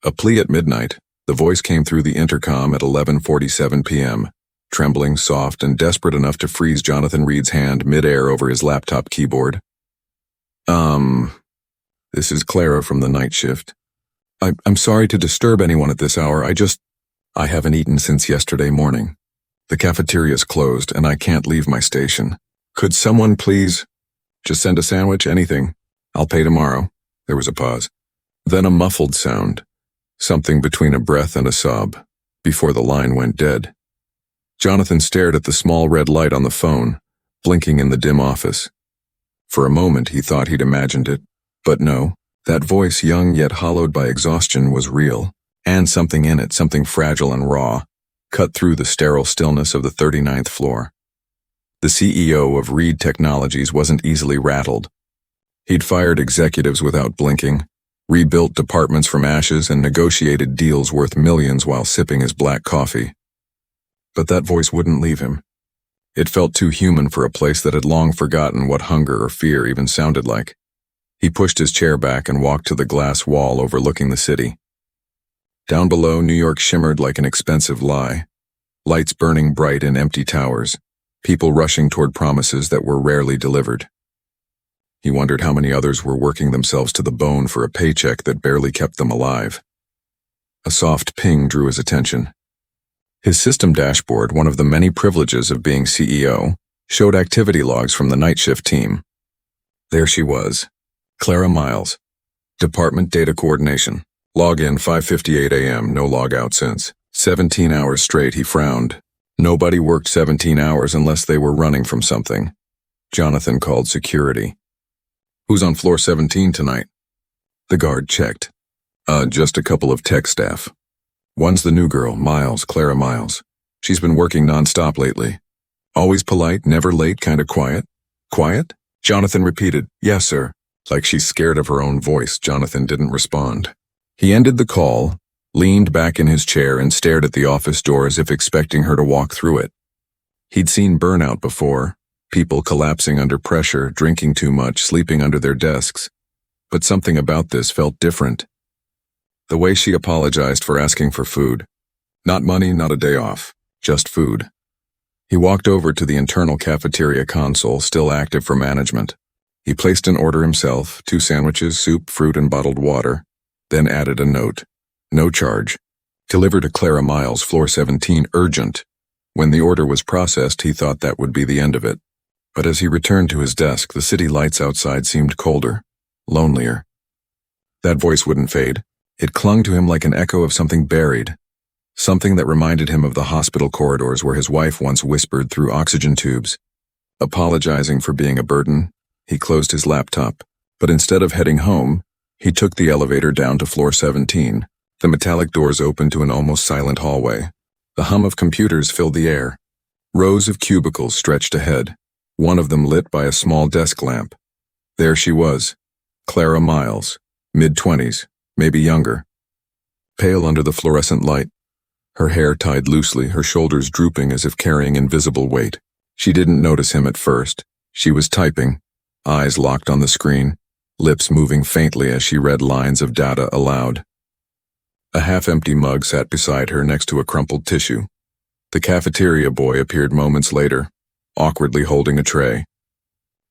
A plea at midnight. The voice came through the intercom at 11:47 p.m., trembling, soft, and desperate enough to freeze Jonathan Reed's hand mid-air over his laptop keyboard. This is Clara from the night shift. I'm sorry to disturb anyone at this hour. I haven't eaten since yesterday morning. The cafeteria's closed, and I can't leave my station. Could someone please just send a sandwich, anything? I'll pay tomorrow. There was a pause. Then a muffled sound, something between a breath and a sob, before the line went dead. Jonathan stared at the small red light on the phone, blinking in the dim office. For a moment he thought he'd imagined it, but no, that voice, young yet hollowed by exhaustion, was real, and something in it, something fragile and raw, cut through the sterile stillness of the 39th floor. The CEO of Reed Technologies wasn't easily rattled. He'd fired executives without blinking, rebuilt departments from ashes, and negotiated deals worth millions while sipping his black coffee. But that voice wouldn't leave him. It felt too human for a place that had long forgotten what hunger or fear even sounded like. He pushed his chair back and walked to the glass wall overlooking the city. Down below, New York shimmered like an expensive lie. Lights burning bright in empty towers, people rushing toward promises that were rarely delivered. He wondered how many others were working themselves to the bone for a paycheck that barely kept them alive. A soft ping drew his attention. His system dashboard, one of the many privileges of being CEO, showed activity logs from the night shift team. There she was, Clara Miles, Department Data Coordination. Log in 5:58 a.m., no log out since. 17 hours straight, he frowned. Nobody worked 17 hours unless they were running from something. Jonathan called security. Who's on floor 17 tonight? The guard checked. Just a couple of tech staff. One's the new girl, Miles, Clara Miles. She's been working nonstop lately. Always polite, never late, kinda quiet. Quiet? Jonathan repeated, yes, sir. Like she's scared of her own voice, Jonathan didn't respond. He ended the call, leaned back in his chair, and stared at the office door as if expecting her to walk through it. He'd seen burnout before, people collapsing under pressure, drinking too much, sleeping under their desks. But something about this felt different. The way she apologized for asking for food. Not money, not a day off, just food. He walked over to the internal cafeteria console, still active for management. He placed an order himself, 2 sandwiches, soup, fruit, and bottled water, then added a note. No charge. Deliver to Clara Miles, floor 17, urgent. When the order was processed, he thought that would be the end of it. But as he returned to his desk, the city lights outside seemed colder, lonelier. That voice wouldn't fade. It clung to him like an echo of something buried, something that reminded him of the hospital corridors where his wife once whispered through oxygen tubes. Apologizing for being a burden, he closed his laptop, but instead of heading home, he took the elevator down to floor 17. The metallic doors opened to an almost silent hallway. The hum of computers filled the air. Rows of cubicles stretched ahead, one of them lit by a small desk lamp. There she was, Clara Miles, mid-20s. Maybe younger. Pale under the fluorescent light, her hair tied loosely, her shoulders drooping as if carrying invisible weight. She didn't notice him at first. She was typing, eyes locked on the screen, lips moving faintly as she read lines of data aloud. A half-empty mug sat beside her next to a crumpled tissue. The cafeteria boy appeared moments later, awkwardly holding a tray.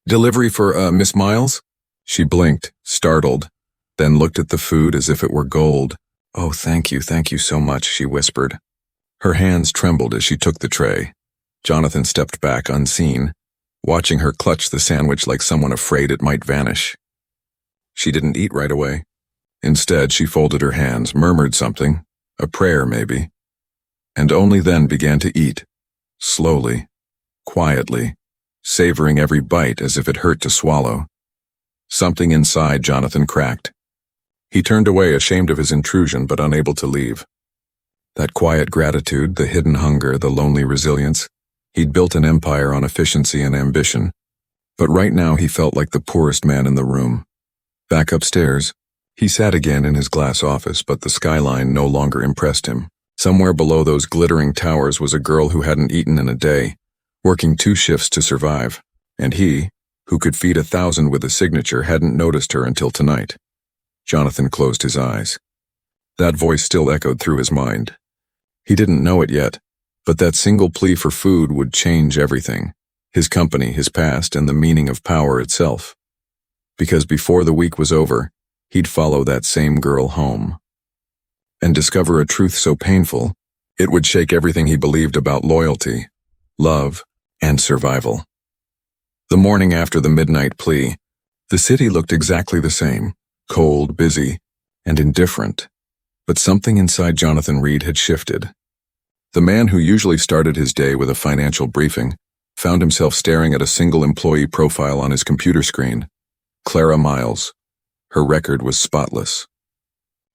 Delivery for, Miss Miles? She blinked, startled, then looked at the food as if it were gold. Oh, thank you so much, she whispered. Her hands trembled as she took the tray. Jonathan stepped back unseen, watching her clutch the sandwich like someone afraid it might vanish. She didn't eat right away. Instead, she folded her hands, murmured something, a prayer maybe, and only then began to eat, slowly, quietly, savoring every bite as if it hurt to swallow. Something inside Jonathan cracked. He turned away, ashamed of his intrusion, but unable to leave. That quiet gratitude, the hidden hunger, the lonely resilience. He'd built an empire on efficiency and ambition. But right now he felt like the poorest man in the room. Back upstairs, he sat again in his glass office, but the skyline no longer impressed him. Somewhere below those glittering towers was a girl who hadn't eaten in a day, working 2 shifts to survive. And he, who could feed 1,000 with a signature, hadn't noticed her until tonight. Jonathan closed his eyes. That voice still echoed through his mind. He didn't know it yet, but that single plea for food would change everything. His company, his past, and the meaning of power itself. Because before the week was over, he'd follow that same girl home. And discover a truth so painful, it would shake everything he believed about loyalty, love, and survival. The morning after the midnight plea, the city looked exactly the same, cold, busy, and indifferent. But something inside Jonathan Reed had shifted. The man who usually started his day with a financial briefing found himself staring at a single employee profile on his computer screen. Clara Miles. Her record was spotless.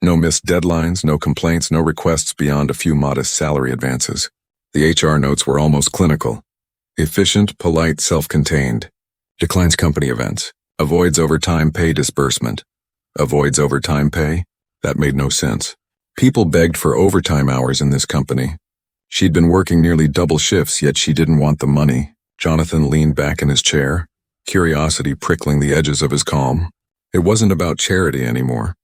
No missed deadlines, no complaints, no requests beyond a few modest salary advances. The HR notes were almost clinical. Efficient, polite, self-contained. Declines company events. Avoids overtime pay disbursement. Avoids overtime pay? That made no sense. People begged for overtime hours in this company. She'd been working nearly double shifts, yet she didn't want the money. Jonathan leaned back in his chair, curiosity prickling the edges of his calm. It wasn't about charity anymore.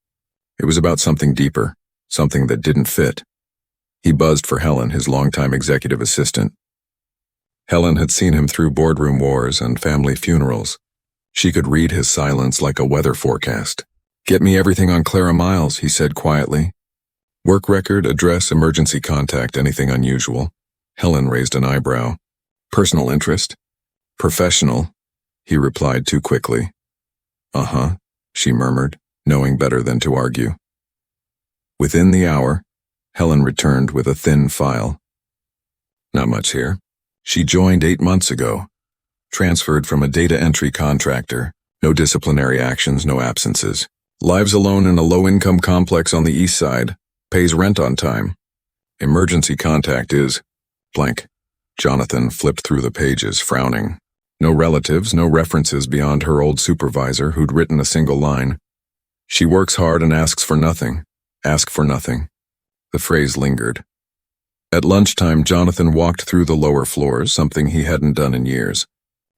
It was about something deeper, something that didn't fit. He buzzed for Helen, his longtime executive assistant. Helen had seen him through boardroom wars and family funerals. She could read his silence like a weather forecast. "Get me everything on Clara Miles," he said quietly. "Work record, address, emergency contact, anything unusual." Helen raised an eyebrow. "Personal interest?" "Professional," he replied too quickly. "Uh-huh," she murmured, knowing better than to argue. Within the hour, Helen returned with a thin file. "Not much here. She joined 8 months ago. Transferred from a data entry contractor. No disciplinary actions, no absences. Lives alone in a low-income complex on the east side. Pays rent on time. Emergency contact is blank." Jonathan flipped through the pages, frowning. No relatives, no references beyond her old supervisor who'd written a single line. "She works hard and asks for nothing. Ask for nothing." The phrase lingered. At lunchtime, Jonathan walked through the lower floors, something he hadn't done in years.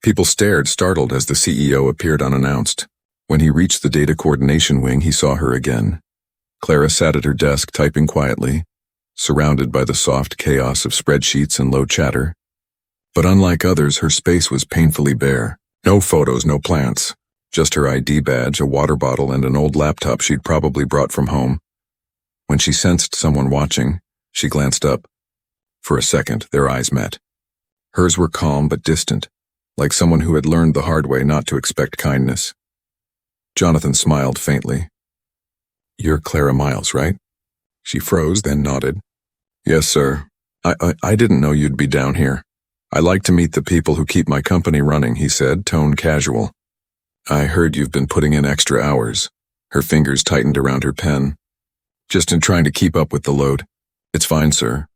People stared, startled, as the CEO appeared unannounced. When he reached the data coordination wing, he saw her again. Clara sat at her desk, typing quietly, surrounded by the soft chaos of spreadsheets and low chatter. But unlike others, her space was painfully bare. No photos, no plants. Just her ID badge, a water bottle, and an old laptop she'd probably brought from home. When she sensed someone watching, she glanced up. For a second, their eyes met. Hers were calm but distant, like someone who had learned the hard way not to expect kindness. Jonathan smiled faintly. "You're Clara Miles, right?" She froze, then nodded. "Yes, sir. I didn't know you'd be down here. I like to meet the people who keep my company running," he said, tone casual. "I heard you've been putting in extra hours." Her fingers tightened around her pen. "Just in trying to keep up with the load." "It's fine, sir."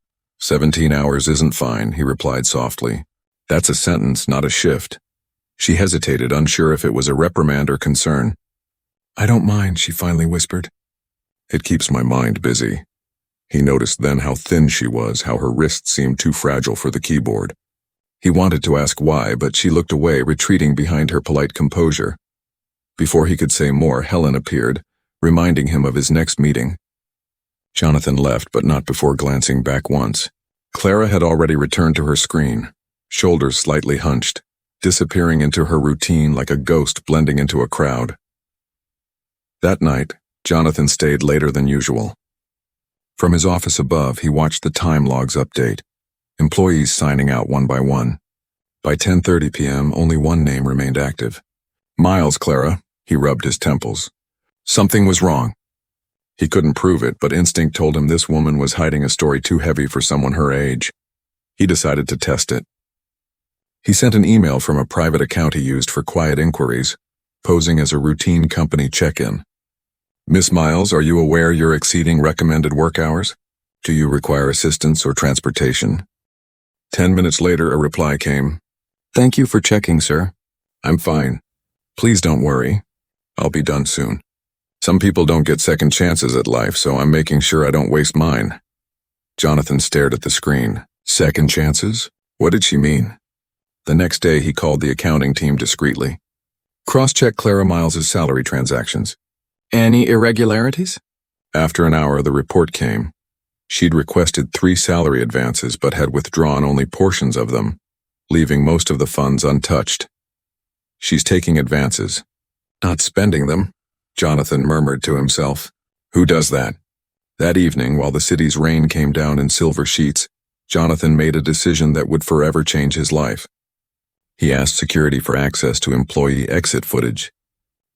17 hours isn't fine," he replied softly. "That's a sentence, not a shift." She hesitated, unsure if it was a reprimand or concern. "I don't mind," she finally whispered. "It keeps my mind busy." He noticed then how thin she was, how her wrists seemed too fragile for the keyboard. He wanted to ask why, but she looked away, retreating behind her polite composure. Before he could say more, Helen appeared, reminding him of his next meeting. Jonathan left, but not before glancing back once. Clara had already returned to her screen, shoulders slightly hunched, disappearing into her routine like a ghost blending into a crowd. That night, Jonathan stayed later than usual. From his office above, he watched the time logs update, employees signing out one by one. By 10:30 p.m., only one name remained active. "Miles, Clara," he rubbed his temples. Something was wrong. He couldn't prove it, but instinct told him this woman was hiding a story too heavy for someone her age. He decided to test it. He sent an email from a private account he used for quiet inquiries, posing as a routine company check-in. "Miss Miles, are you aware you're exceeding recommended work hours? Do you require assistance or transportation?" 10 minutes later, a reply came. "Thank you for checking, sir. I'm fine. Please don't worry. I'll be done soon. Some people don't get second chances at life, so I'm making sure I don't waste mine." Jonathan stared at the screen. Second chances? What did she mean? The next day, he called the accounting team discreetly. "Cross-check Clara Miles' salary transactions." "Any irregularities?" After an hour, the report came. She'd requested 3 salary advances but had withdrawn only portions of them, leaving most of the funds untouched. She's taking advances, not spending them, Jonathan murmured to himself. Who does that? That evening, while the city's rain came down in silver sheets, Jonathan made a decision that would forever change his life. He asked security for access to employee exit footage.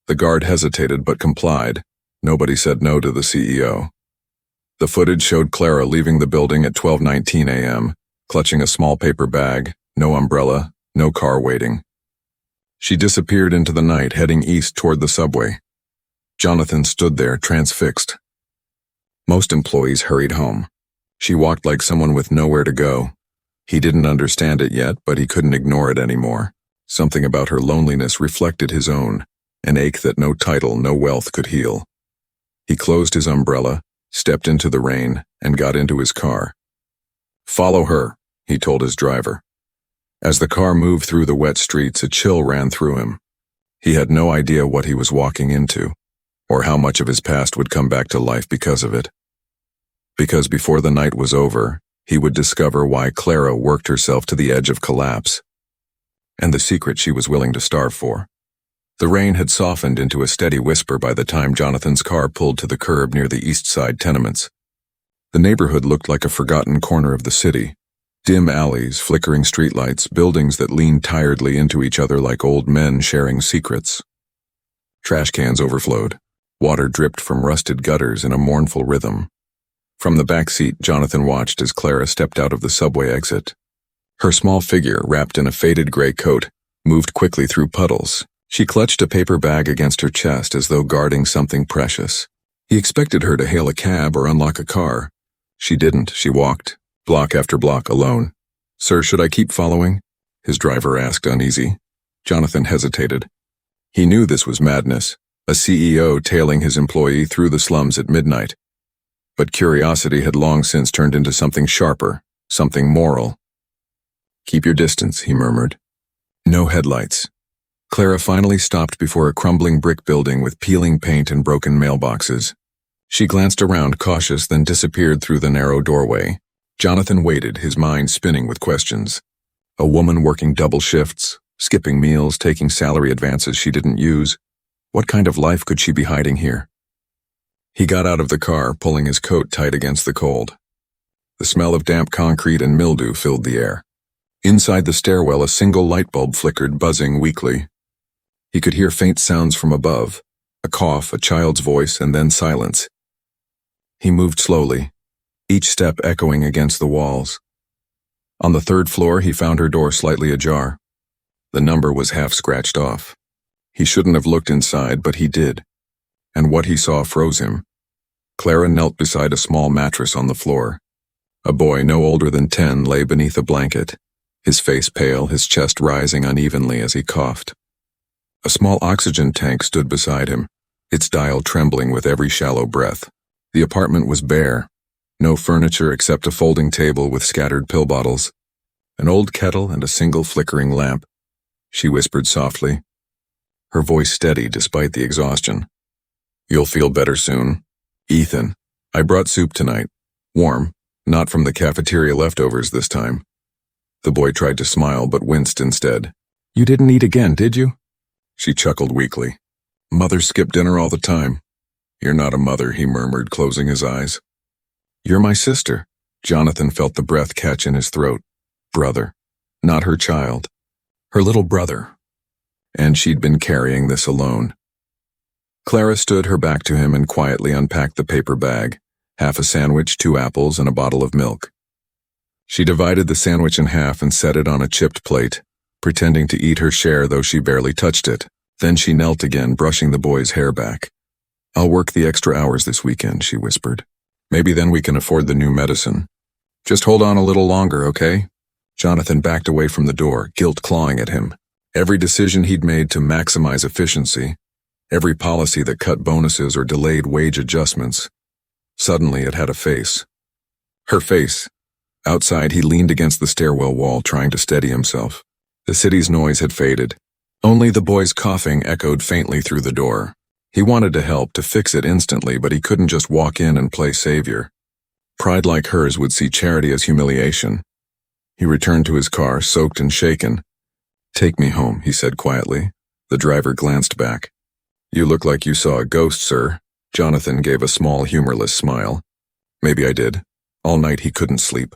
The guard hesitated but complied. Nobody said no to the CEO. The footage showed Clara leaving the building at 12:19 a.m., clutching a small paper bag, no umbrella, no car waiting. She disappeared into the night, heading east toward the subway. Jonathan stood there, transfixed. Most employees hurried home. She walked like someone with nowhere to go. He didn't understand it yet, but he couldn't ignore it anymore. Something about her loneliness reflected his own, an ache that no title, no wealth could heal. He closed his umbrella, stepped into the rain, and got into his car. "Follow her," he told his driver. As the car moved through the wet streets, a chill ran through him. He had no idea what he was walking into, or how much of his past would come back to life because of it. Because before the night was over, he would discover why Clara worked herself to the edge of collapse, and the secret she was willing to starve for. The rain had softened into a steady whisper by the time Jonathan's car pulled to the curb near the East Side tenements. The neighborhood looked like a forgotten corner of the city. Dim alleys, flickering streetlights, buildings that leaned tiredly into each other like old men sharing secrets. Trash cans overflowed. Water dripped from rusted gutters in a mournful rhythm. From the back seat, Jonathan watched as Clara stepped out of the subway exit. Her small figure, wrapped in a faded gray coat, moved quickly through puddles. She clutched a paper bag against her chest as though guarding something precious. He expected her to hail a cab or unlock a car. She didn't. She walked, block after block, alone. "Sir, should I keep following?" his driver asked, uneasy. Jonathan hesitated. He knew this was madness, a CEO tailing his employee through the slums at midnight. But curiosity had long since turned into something sharper, something moral. "Keep your distance," he murmured. No headlights. Clara finally stopped before a crumbling brick building with peeling paint and broken mailboxes. She glanced around, cautious, then disappeared through the narrow doorway. Jonathan waited, his mind spinning with questions. A woman working double shifts, skipping meals, taking salary advances she didn't use. What kind of life could she be hiding here? He got out of the car, pulling his coat tight against the cold. The smell of damp concrete and mildew filled the air. Inside the stairwell, a single light bulb flickered, buzzing weakly. He could hear faint sounds from above, a cough, a child's voice, and then silence. He moved slowly, each step echoing against the walls. On the 3rd floor, he found her door slightly ajar. The number was half scratched off. He shouldn't have looked inside, but he did. And what he saw froze him. Clara knelt beside a small mattress on the floor. A boy no older than 10 lay beneath a blanket, his face pale, his chest rising unevenly as he coughed. A small oxygen tank stood beside him, its dial trembling with every shallow breath. The apartment was bare. No furniture except a folding table with scattered pill bottles, an old kettle and a single flickering lamp. She whispered softly, her voice steady despite the exhaustion. "You'll feel better soon. Ethan, I brought soup tonight. Warm, not from the cafeteria leftovers this time." The boy tried to smile but winced instead. "You didn't eat again, did you?" She chuckled weakly. "Mothers skip dinner all the time." "You're not a mother," he murmured, closing his eyes. "You're my sister." Jonathan felt the breath catch in his throat. Brother. Not her child. Her little brother. And she'd been carrying this alone. Clara stood her back to him and quietly unpacked the paper bag, half a sandwich, 2 apples, and a bottle of milk. She divided the sandwich in half and set it on a chipped plate, pretending to eat her share though she barely touched it. Then she knelt again, brushing the boy's hair back. "I'll work the extra hours this weekend," she whispered. "Maybe then we can afford the new medicine. Just hold on a little longer, okay?" Jonathan backed away from the door, guilt clawing at him. Every decision he'd made to maximize efficiency, every policy that cut bonuses or delayed wage adjustments, suddenly it had a face. Her face. Outside, he leaned against the stairwell wall, trying to steady himself. The city's noise had faded. Only the boy's coughing echoed faintly through the door. He wanted to help, to fix it instantly, but he couldn't just walk in and play savior. Pride like hers would see charity as humiliation. He returned to his car, soaked and shaken. "Take me home," he said quietly. The driver glanced back. "You look like you saw a ghost, sir." Jonathan gave a small, humorless smile. Maybe I did. All night he couldn't sleep.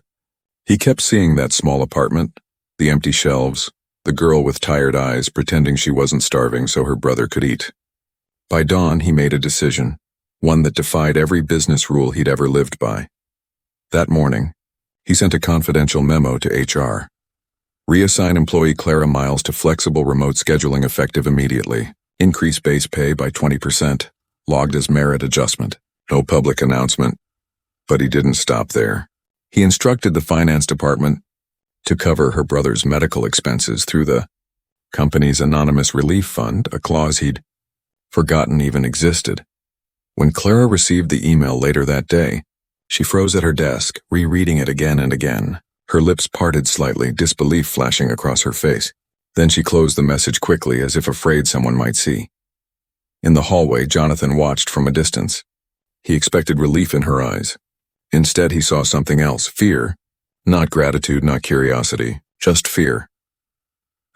He kept seeing that small apartment, the empty shelves, the girl with tired eyes pretending she wasn't starving so her brother could eat. By dawn, he made a decision, one that defied every business rule he'd ever lived by. That morning, he sent a confidential memo to HR. Reassign employee Clara Miles to flexible remote scheduling effective immediately. Increase base pay by 20%. Logged as merit adjustment. No public announcement. But he didn't stop there. He instructed the finance department to cover her brother's medical expenses through the company's anonymous relief fund, a clause he'd forgotten even existed. When Clara received the email later that day, she froze at her desk, rereading it again and again. Her lips parted slightly, disbelief flashing across her face. Then she closed the message quickly, as if afraid someone might see. In the hallway, Jonathan watched from a distance. He expected relief in her eyes. Instead, he saw something else, fear. Not gratitude, not curiosity, just fear.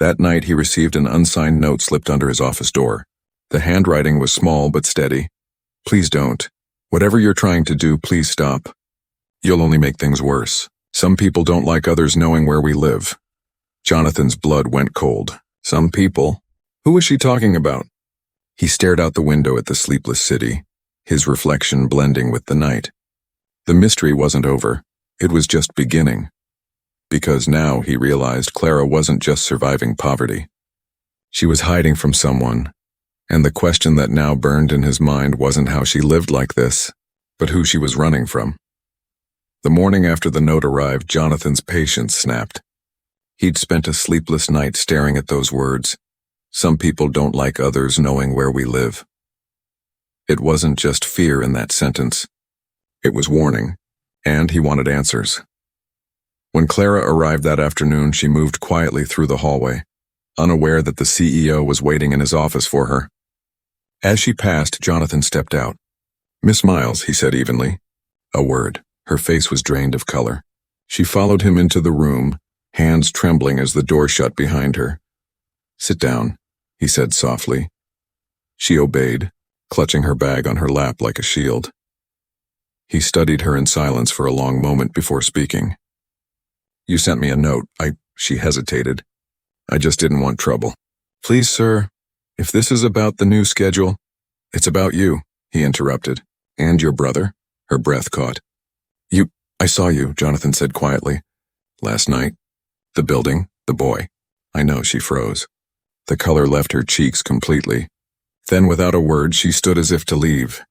That night, he received an unsigned note slipped under his office door. The handwriting was small but steady. "Please don't. Whatever you're trying to do, please stop. You'll only make things worse. Some people don't like others knowing where we live." Jonathan's blood went cold. Some people? Who was she talking about? He stared out the window at the sleepless city, his reflection blending with the night. The mystery wasn't over. It was just beginning. Because now, he realized, Clara wasn't just surviving poverty. She was hiding from someone. And the question that now burned in his mind wasn't how she lived like this, but who she was running from. The morning after the note arrived, Jonathan's patience snapped. He'd spent a sleepless night staring at those words. Some people don't like others knowing where we live. It wasn't just fear in that sentence. It was warning, and he wanted answers. When Clara arrived that afternoon, she moved quietly through the hallway, unaware that the CEO was waiting in his office for her. As she passed, Jonathan stepped out. "Miss Miles," he said evenly. A word. Her face was drained of color. She followed him into the room, hands trembling as the door shut behind her. "Sit down," he said softly. She obeyed, clutching her bag on her lap like a shield. He studied her in silence for a long moment before speaking. "You sent me a note. She hesitated. "I just didn't want trouble." "Please, sir, if this is about the new schedule—" "It's about you," he interrupted. "And your brother?" Her breath caught. I saw you," Jonathan said quietly. "Last night. The building, the boy." "I know," she froze. The color left her cheeks completely. Then, without a word, she stood as if to leave.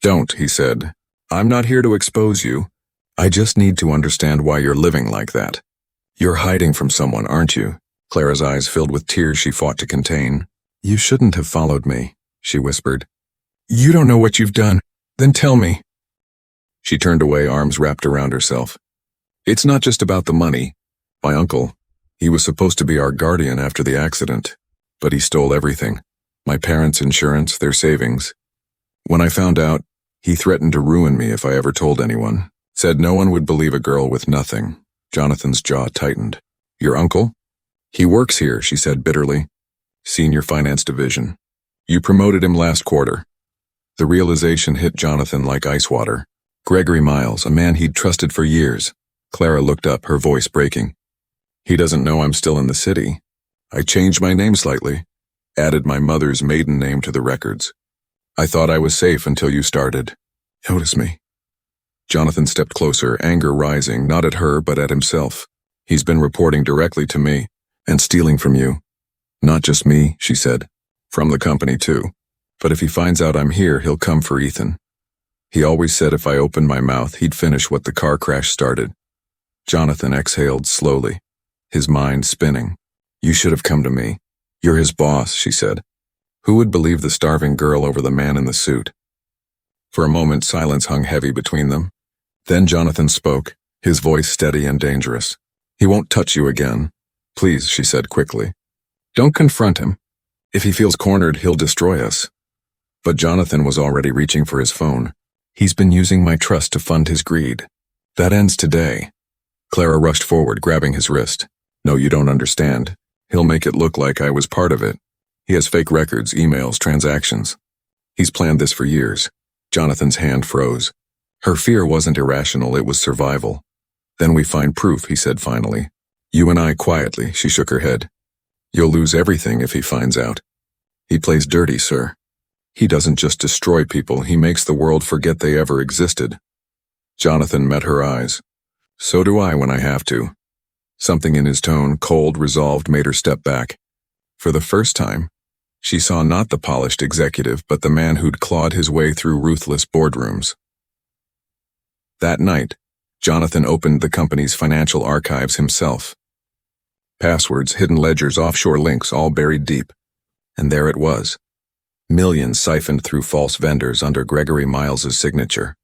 "Don't," he said. "I'm not here to expose you. I just need to understand why you're living like that. You're hiding from someone, aren't you?" Clara's eyes filled with tears she fought to contain. "You shouldn't have followed me," she whispered. "You don't know what you've done. Then tell me." She turned away, arms wrapped around herself. "It's not just about the money. My uncle, he was supposed to be our guardian after the accident, but he stole everything. My parents' insurance, their savings. When I found out, he threatened to ruin me if I ever told anyone. Said no one would believe a girl with nothing." Jonathan's jaw tightened. "Your uncle?" "He works here," she said bitterly. "Senior Finance Division. You promoted him last quarter." The realization hit Jonathan like ice water. Gregory Miles, a man he'd trusted for years. Clara looked up, her voice breaking. "He doesn't know I'm still in the city. I changed my name slightly, added my mother's maiden name to the records. I thought I was safe until you started. Notice me." Jonathan stepped closer, anger rising, not at her but at himself. "He's been reporting directly to me, and stealing from you." "Not just me," she said. "From the company too. But if he finds out I'm here, he'll come for Ethan. He always said if I opened my mouth, he'd finish what the car crash started." Jonathan exhaled slowly, his mind spinning. "You should have come to me. You're his boss," she said. Who would believe the starving girl over the man in the suit? For a moment, silence hung heavy between them. Then Jonathan spoke, his voice steady and dangerous. "He won't touch you again. Please," she said quickly. "Don't confront him. If he feels cornered, he'll destroy us." But Jonathan was already reaching for his phone. He's been using my trust to fund his greed. That ends today. Clara rushed forward, grabbing his wrist. No, you don't understand. He'll make it look like I was part of it. He has fake records, emails, transactions. He's planned this for years. Jonathan's hand froze. Her fear wasn't irrational, it was survival. Then we find proof, he said finally. You and I quietly, she shook her head. You'll lose everything if he finds out. He plays dirty, sir. He doesn't just destroy people, he makes the world forget they ever existed. Jonathan met her eyes. So do I when I have to. Something in his tone, cold, resolved, made her step back. For the first time, she saw not the polished executive, but the man who'd clawed his way through ruthless boardrooms. That night, Jonathan opened the company's financial archives himself. Passwords, hidden ledgers, offshore links, all buried deep. And there it was. Millions siphoned through false vendors under Gregory Miles's signature.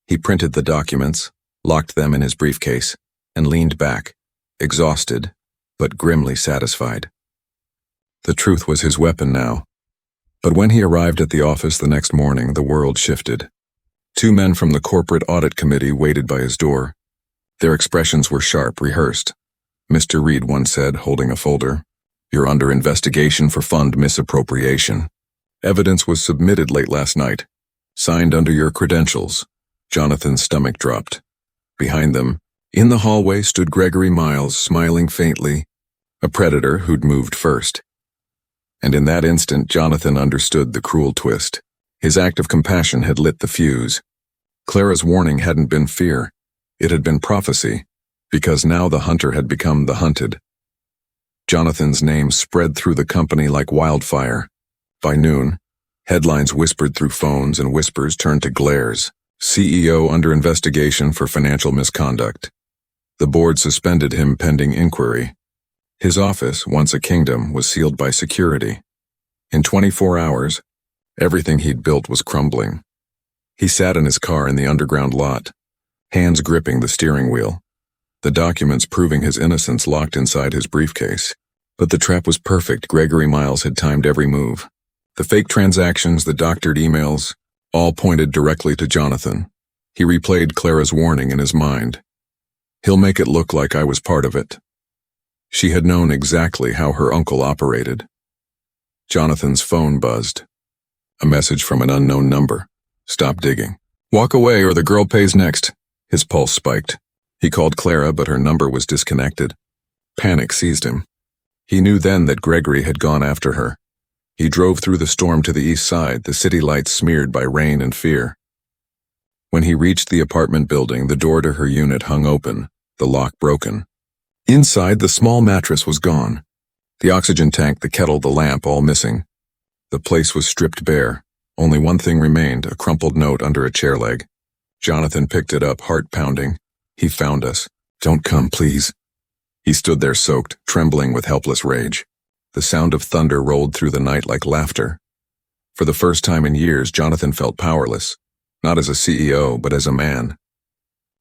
He printed the documents, locked them in his briefcase, and leaned back, exhausted, but grimly satisfied. The truth was his weapon now. But when he arrived at the office the next morning, the world shifted. Two men from the corporate audit committee waited by his door. Their expressions were sharp, rehearsed. Mr. Reed once said, holding a folder, "You're under investigation for fund misappropriation. Evidence was submitted late last night. Signed under your credentials." Jonathan's stomach dropped. Behind them, in the hallway, stood Gregory Miles, smiling faintly, a predator who'd moved first. And in that instant, Jonathan understood the cruel twist. His act of compassion had lit the fuse. Clara's warning hadn't been fear. It had been prophecy, because now the hunter had become the hunted. Jonathan's name spread through the company like wildfire. By noon, headlines whispered through phones and whispers turned to glares. CEO under investigation for financial misconduct. The board suspended him pending inquiry. His office, once a kingdom, was sealed by security. In 24 hours, everything he'd built was crumbling. He sat in his car in the underground lot, hands gripping the steering wheel, the documents proving his innocence locked inside his briefcase. But the trap was perfect. Gregory Miles had timed every move. The fake transactions, the doctored emails, all pointed directly to Jonathan. He replayed Clara's warning in his mind. He'll make it look like I was part of it. She had known exactly how her uncle operated. Jonathan's phone buzzed. A message from an unknown number. Stop digging. Walk away or the girl pays next. His pulse spiked. He called Clara, but her number was disconnected. Panic seized him. He knew then that Gregory had gone after her. He drove through the storm to the east side, the city lights smeared by rain and fear. When he reached the apartment building, the door to her unit hung open, the lock broken. Inside, the small mattress was gone. The oxygen tank, the kettle, the lamp, all missing. The place was stripped bare. Only one thing remained, a crumpled note under a chair leg. Jonathan picked it up, heart pounding. He found us. Don't come, please. He stood there soaked, trembling with helpless rage. The sound of thunder rolled through the night like laughter. For the first time in years, Jonathan felt powerless, not as a CEO, but as a man.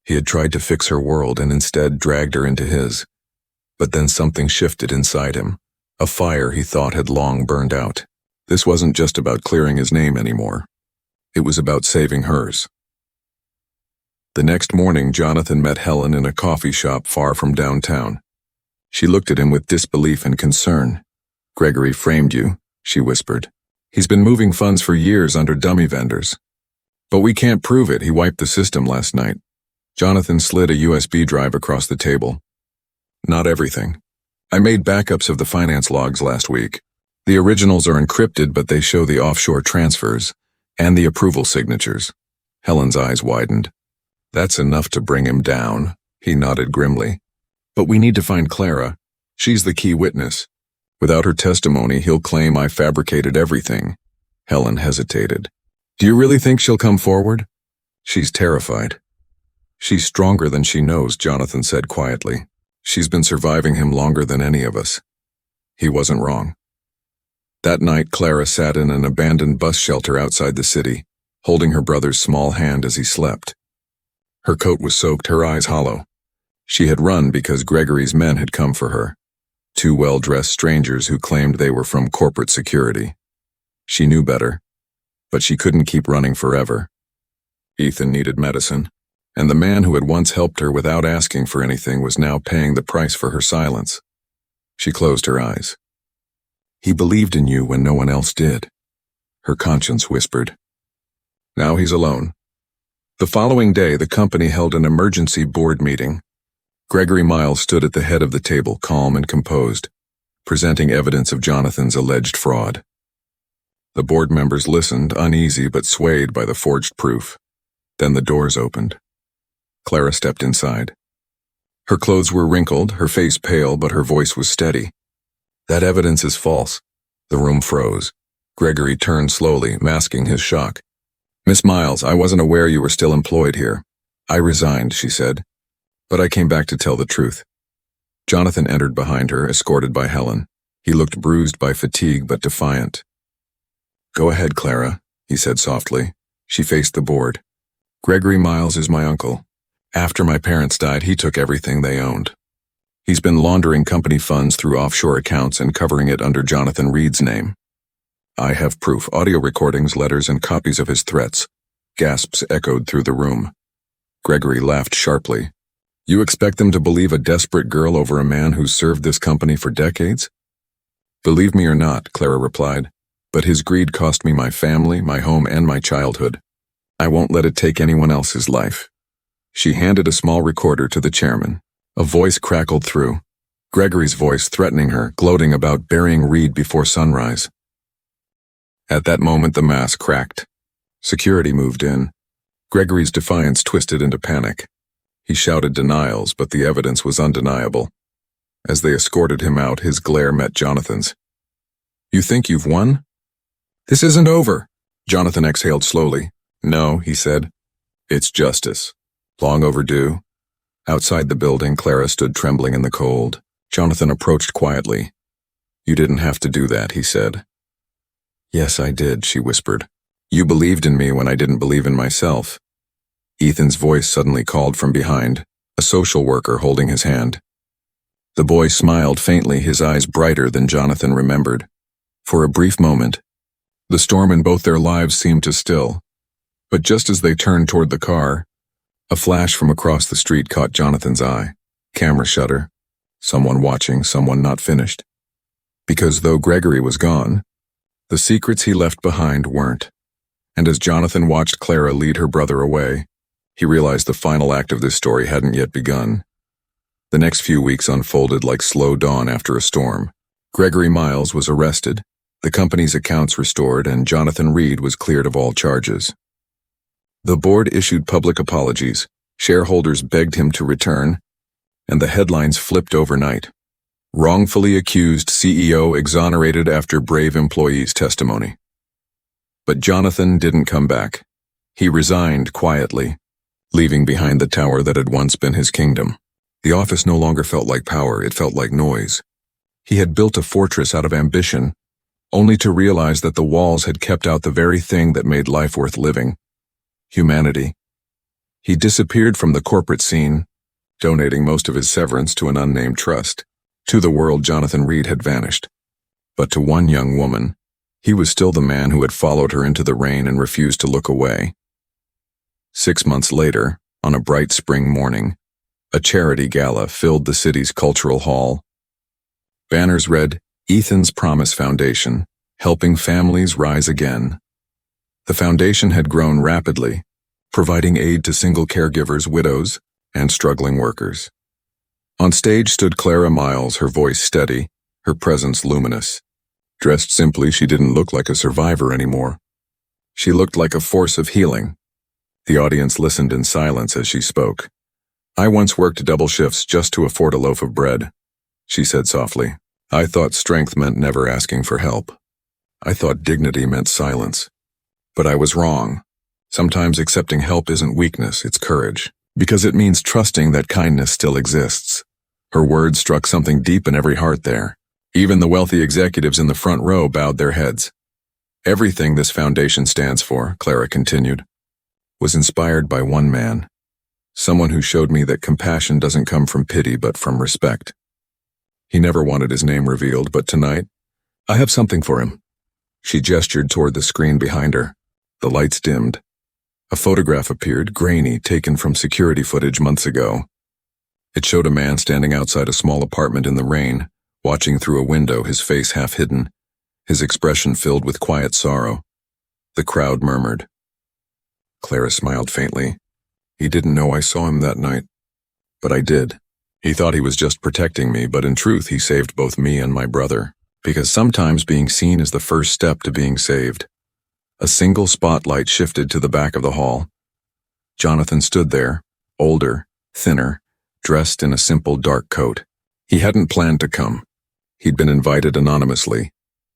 He had tried to fix her world and instead dragged her into his. But then something shifted inside him, a fire he thought had long burned out. This wasn't just about clearing his name anymore. It was about saving hers. The next morning, Jonathan met Helen in a coffee shop far from downtown. She looked at him with disbelief and concern. "Gregory framed you," she whispered. "He's been moving funds for years under dummy vendors. But we can't prove it. He wiped the system last night." Jonathan slid a USB drive across the table. "Not everything. I made backups of the finance logs last week. The originals are encrypted, but they show the offshore transfers and the approval signatures." Helen's eyes widened. "That's enough to bring him down," he nodded grimly. "But we need to find Clara. She's the key witness. Without her testimony, he'll claim I fabricated everything." Helen hesitated. "Do you really think she'll come forward?" "She's terrified." "She's stronger than she knows," Jonathan said quietly. "She's been surviving him longer than any of us." He wasn't wrong. That night, Clara sat in an abandoned bus shelter outside the city, holding her brother's small hand as he slept. Her coat was soaked, her eyes hollow. She had run because Gregory's men had come for her. Two well-dressed strangers who claimed they were from corporate security. She knew better. But she couldn't keep running forever. Ethan needed medicine, and the man who had once helped her without asking for anything was now paying the price for her silence. She closed her eyes. He believed in you when no one else did, her conscience whispered. Now he's alone. The following day, the company held an emergency board meeting. Gregory Miles stood at the head of the table, calm and composed, presenting evidence of Jonathan's alleged fraud. The board members listened, uneasy but swayed by the forged proof. Then the doors opened. Clara stepped inside. Her clothes were wrinkled, her face pale, but her voice was steady. That evidence is false. The room froze. Gregory turned slowly, masking his shock. Miss Miles, I wasn't aware you were still employed here. I resigned, she said. But I came back to tell the truth. Jonathan entered behind her, escorted by Helen. He looked bruised by fatigue but defiant. Go ahead, Clara, he said softly. She faced the board. Gregory Miles is my uncle. After my parents died, he took everything they owned. He's been laundering company funds through offshore accounts and covering it under Jonathan Reed's name. I have proof, audio recordings, letters, and copies of his threats. Gasps echoed through the room. Gregory laughed sharply. You expect them to believe a desperate girl over a man who's served this company for decades? Believe me or not, Clara replied, but his greed cost me my family, my home, and my childhood. I won't let it take anyone else's life. She handed a small recorder to the chairman. A voice crackled through. Gregory's voice threatening her, gloating about burying Reed before sunrise. At that moment, the mask cracked. Security moved in. Gregory's defiance twisted into panic. He shouted denials, but the evidence was undeniable. As they escorted him out, his glare met Jonathan's. You think you've won? This isn't over. Jonathan exhaled slowly. No, he said. It's justice. Long overdue. Outside the building, Clara stood trembling in the cold. Jonathan approached quietly. You didn't have to do that, he said. Yes, I did, she whispered. You believed in me when I didn't believe in myself. Ethan's voice suddenly called from behind, a social worker holding his hand. The boy smiled faintly, his eyes brighter than Jonathan remembered. For a brief moment, the storm in both their lives seemed to still. But just as they turned toward the car, a flash from across the street caught Jonathan's eye. Camera shutter. Someone watching, someone not finished. Because though Gregory was gone, the secrets he left behind weren't. And as Jonathan watched Clara lead her brother away, he realized the final act of this story hadn't yet begun. The next few weeks unfolded like slow dawn after a storm. Gregory Miles was arrested, the company's accounts restored, and Jonathan Reed was cleared of all charges. The board issued public apologies, shareholders begged him to return, and the headlines flipped overnight. Wrongfully accused CEO exonerated after brave employee's testimony. But Jonathan didn't come back. He resigned quietly, leaving behind the tower that had once been his kingdom. The office no longer felt like power, it felt like noise. He had built a fortress out of ambition, only to realize that the walls had kept out the very thing that made life worth living. Humanity. He disappeared from the corporate scene, donating most of his severance to an unnamed trust. To the world, Jonathan Reed had vanished. But to one young woman, he was still the man who had followed her into the rain and refused to look away. 6 months later, on a bright spring morning, a charity gala filled the city's cultural hall. Banners read, Ethan's Promise Foundation, helping families rise again. The foundation had grown rapidly, providing aid to single caregivers, widows, and struggling workers. On stage stood Clara Miles, her voice steady, her presence luminous. Dressed simply, she didn't look like a survivor anymore. She looked like a force of healing. The audience listened in silence as she spoke. I once worked double shifts just to afford a loaf of bread, she said softly. I thought strength meant never asking for help. I thought dignity meant silence. But I was wrong. Sometimes accepting help isn't weakness, it's courage, because it means trusting that kindness still exists. Her words struck something deep in every heart there. Even the wealthy executives in the front row bowed their heads. Everything this foundation stands for, Clara continued, was inspired by one man. Someone who showed me that compassion doesn't come from pity but from respect. He never wanted his name revealed, but tonight, I have something for him. She gestured toward the screen behind her. The lights dimmed. A photograph appeared, grainy, taken from security footage months ago. It showed a man standing outside a small apartment in the rain, watching through a window, his face half hidden, his expression filled with quiet sorrow. The crowd murmured. Clara smiled faintly. He didn't know I saw him that night. But I did. He thought he was just protecting me, but in truth he saved both me and my brother. Because sometimes being seen is the first step to being saved. A single spotlight shifted to the back of the hall. Jonathan stood there, older, thinner, dressed in a simple dark coat. He hadn't planned to come. He'd been invited anonymously,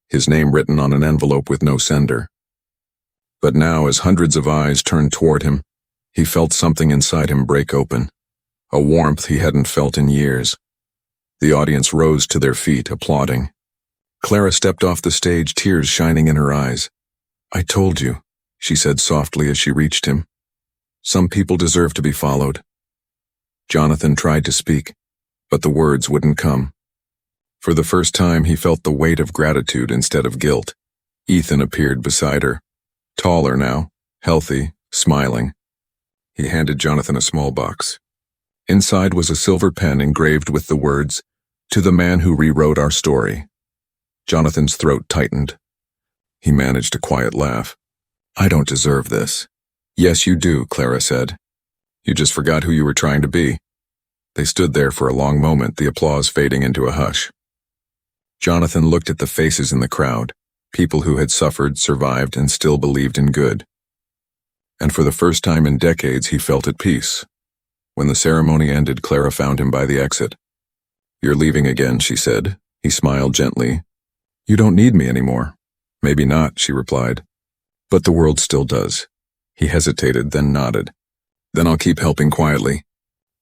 his name written on an envelope with no sender. But now, as hundreds of eyes turned toward him, he felt something inside him break open, a warmth he hadn't felt in years. The audience rose to their feet, applauding. Clara stepped off the stage, tears shining in her eyes. "I told you," she said softly as she reached him. "Some people deserve to be followed." Jonathan tried to speak, but the words wouldn't come. For the first time, he felt the weight of gratitude instead of guilt. Ethan appeared beside her, taller now, healthy, smiling. He handed Jonathan a small box. Inside was a silver pen engraved with the words, "To the man who rewrote our story." Jonathan's throat tightened. He managed a quiet laugh. "I don't deserve this." "Yes, you do," Clara said. "You just forgot who you were trying to be." They stood there for a long moment, the applause fading into a hush. Jonathan looked at the faces in the crowd, people who had suffered, survived, and still believed in good. And for the first time in decades, he felt at peace. When the ceremony ended, Clara found him by the exit. "You're leaving again," she said. He smiled gently. "You don't need me anymore." "Maybe not," she replied. "But the world still does." He hesitated, then nodded. "Then I'll keep helping quietly.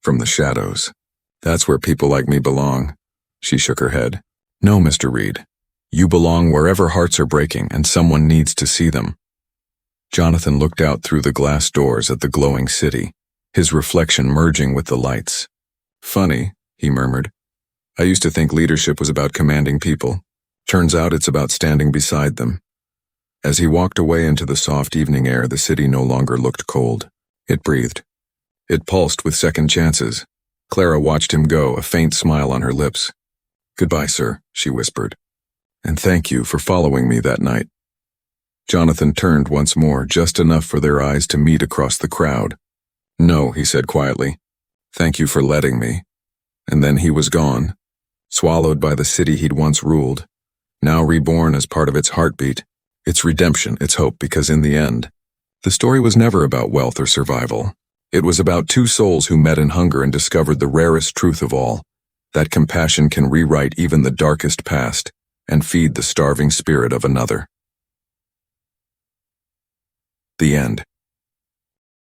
From the shadows. That's where people like me belong." She shook her head. "No, Mr. Reed. You belong wherever hearts are breaking and someone needs to see them." Jonathan looked out through the glass doors at the glowing city, his reflection merging with the lights. "Funny," he murmured. "I used to think leadership was about commanding people. Turns out it's about standing beside them." As he walked away into the soft evening air, the city no longer looked cold. It breathed. It pulsed with second chances. Clara watched him go, a faint smile on her lips. "Goodbye, sir," she whispered. "And thank you for following me that night." Jonathan turned once more, just enough for their eyes to meet across the crowd. "No," he said quietly. "Thank you for letting me." And then he was gone, swallowed by the city he'd once ruled, now reborn as part of its heartbeat, its redemption, its hope, because in the end, the story was never about wealth or survival. It was about two souls who met in hunger and discovered the rarest truth of all, that compassion can rewrite even the darkest past and feed the starving spirit of another. The end.